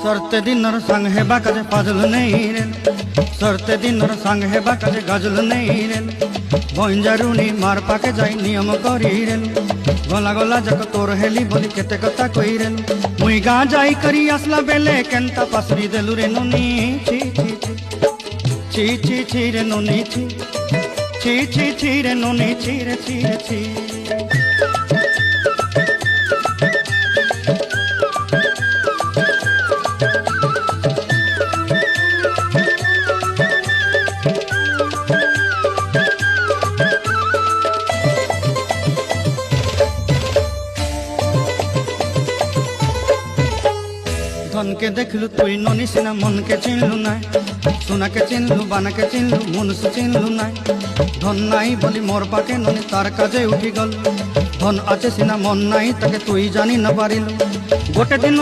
सरते दिनर संग हेबा काजे फाजल नहीं रे सरते दिनर संग हेबा काजे गाजल नहीं रे बंजारुनी मार पाके जाई नियम करी रे गला गला जक तोर हेली बोली केते कथा कई रे मुई गा जाई करी आसला बेले केंता पासरी देलु रे नोनी ची ची ची ची ची रे नोनी ची ची ची ची रे नोनी ची रे ची रे ची धन के देखलु तुई ननी सिना मन के चिन्हलु नाय सोना के चिन्हलु बाना के चिन्हलु मनुष्य चिन्हलु नाय धन नाई बोली मोर पाके ननी तार काजे उठी गल धन आछे सिना मन नाई ताके तुई जानी न पारिलु गोटे दिन